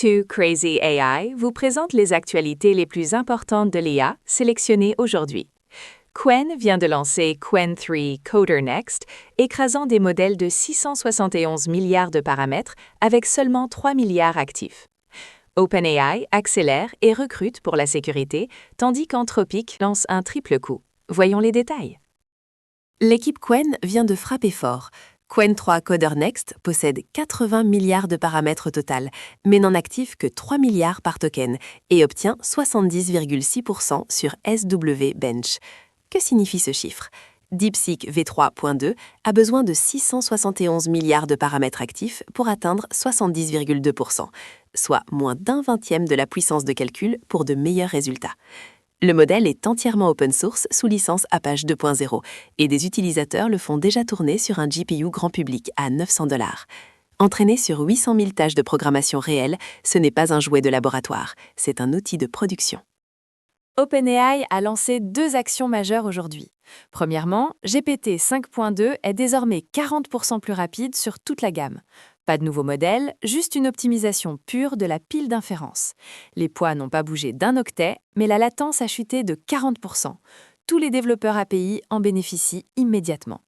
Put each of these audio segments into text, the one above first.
Too Crazy AI vous présente les actualités les plus importantes de l'IA sélectionnées aujourd'hui. Qwen vient de lancer Qwen 3 Coder Next, écrasant des modèles de 671 milliards de paramètres avec seulement 3 milliards actifs. OpenAI accélère et recrute pour la sécurité, tandis qu'Anthropic lance un triple coup. Voyons les détails. L'équipe Qwen vient de frapper fort. Qwen 3 Coder Next possède 80 milliards de paramètres au total, mais n'en active que 3 milliards par token et obtient 70,6% sur SW Bench. Que signifie ce chiffre? DeepSeek V3.2 a besoin de 671 milliards de paramètres actifs pour atteindre 70,2%, soit moins d'un vingtième de la puissance de calcul pour de meilleurs résultats. Le modèle est entièrement open source sous licence Apache 2.0 et des utilisateurs le font déjà tourner sur un GPU grand public à $900. Entraîné sur 800 000 tâches de programmation réelles, ce n'est pas un jouet de laboratoire, c'est un outil de production. OpenAI a lancé 2 actions majeures aujourd'hui. Premièrement, GPT 5.2 est désormais 40% plus rapide sur toute la gamme. Pas de nouveau modèle, juste une optimisation pure de la pile d'inférence. Les poids n'ont pas bougé d'un octet, mais la latence a chuté de 40%. Tous les développeurs API en bénéficient immédiatement.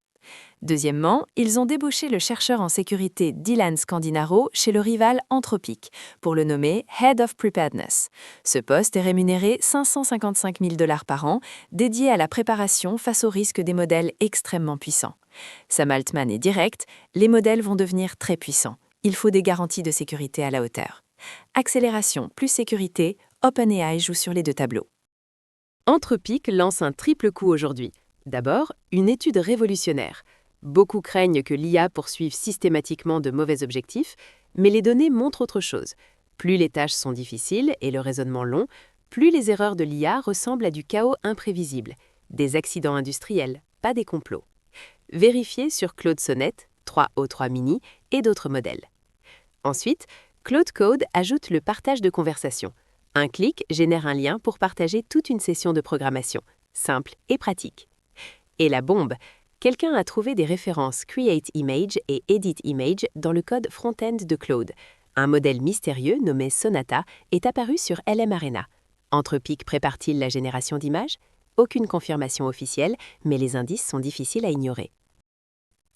Deuxièmement, ils ont débauché le chercheur en sécurité Dylan Scandinaro chez le rival Anthropic pour le nommer Head of Preparedness. Ce poste est rémunéré $555 000 par an, dédié à la préparation face au risque des modèles extrêmement puissants. Sam Altman est direct, les modèles vont devenir très puissants. Il faut des garanties de sécurité à la hauteur. Accélération plus sécurité, OpenAI joue sur les 2 tableaux. Anthropic lance un triple coup aujourd'hui. D'abord, une étude révolutionnaire. Beaucoup craignent que l'IA poursuive systématiquement de mauvais objectifs, mais les données montrent autre chose. Plus les tâches sont difficiles et le raisonnement long, plus les erreurs de l'IA ressemblent à du chaos imprévisible, des accidents industriels, pas des complots. Vérifiez sur Claude Sonnet, 3o3 Mini et d'autres modèles. Ensuite, Claude Code ajoute le partage de conversation. Un clic génère un lien pour partager toute une session de programmation, simple et pratique. Et la bombe, quelqu'un a trouvé des références Create Image et Edit Image dans le code front-end de Claude. Un modèle mystérieux nommé Sonata est apparu sur LM Arena. Anthropic prépare-t-il la génération d'images? Aucune confirmation officielle, mais les indices sont difficiles à ignorer.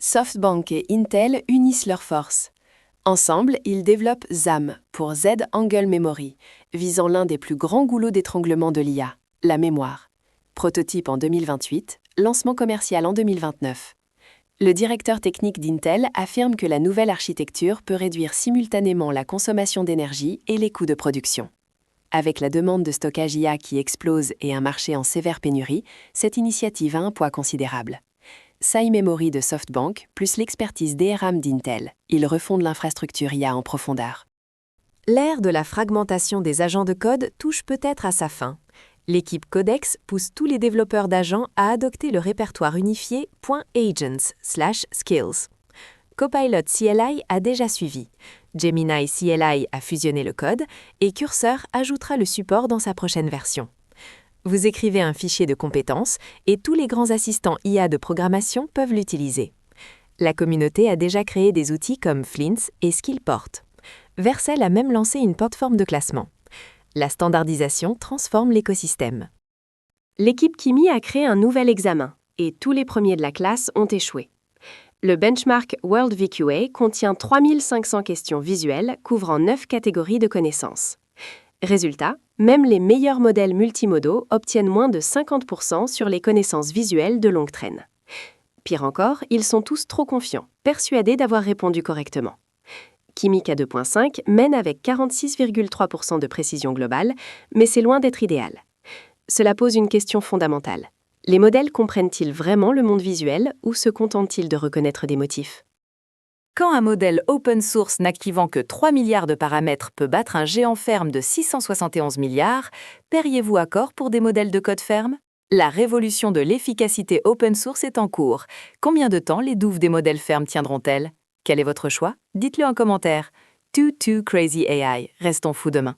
SoftBank et Intel unissent leurs forces. Ensemble, ils développent ZAM pour Z-Angle Memory, visant l'un des plus grands goulots d'étranglement de l'IA, la mémoire. Prototype en 2028, lancement commercial en 2029. Le directeur technique d'Intel affirme que la nouvelle architecture peut réduire simultanément la consommation d'énergie et les coûts de production. Avec la demande de stockage IA qui explose et un marché en sévère pénurie, cette initiative a un poids considérable. SAI Memory de SoftBank plus l'expertise DRAM d'Intel, ils refondent l'infrastructure IA en profondeur. L'ère de la fragmentation des agents de code touche peut-être à sa fin. L'équipe Codex pousse tous les développeurs d'agents à adopter le répertoire unifié .agents/skills. Copilot CLI a déjà suivi. Gemini CLI a fusionné le code et Cursor ajoutera le support dans sa prochaine version. Vous écrivez un fichier de compétences et tous les grands assistants IA de programmation peuvent l'utiliser. La communauté a déjà créé des outils comme Flints et Skillport. Vercel a même lancé une plateforme de classement. La standardisation transforme l'écosystème. L'équipe Kimi a créé un nouvel examen et tous les premiers de la classe ont échoué. Le benchmark World VQA contient 3500 questions visuelles couvrant 9 catégories de connaissances. Résultat, même les meilleurs modèles multimodaux obtiennent moins de 50% sur les connaissances visuelles de longue traîne. Pire encore, ils sont tous trop confiants, persuadés d'avoir répondu correctement. Kimi K2.5 mène avec 46,3% de précision globale, mais c'est loin d'être idéal. Cela pose une question fondamentale. Les modèles comprennent-ils vraiment le monde visuel ou se contentent-ils de reconnaître des motifs? Quand un modèle open source n'activant que 3 milliards de paramètres peut battre un géant ferme de 671 milliards, paieriez-vous à corps pour des modèles de code ferme? La révolution de l'efficacité open source est en cours. Combien de temps les douves des modèles fermes tiendront-elles? Quel est votre choix? Dites-le en commentaire. Too Crazy AI. Restons fous demain.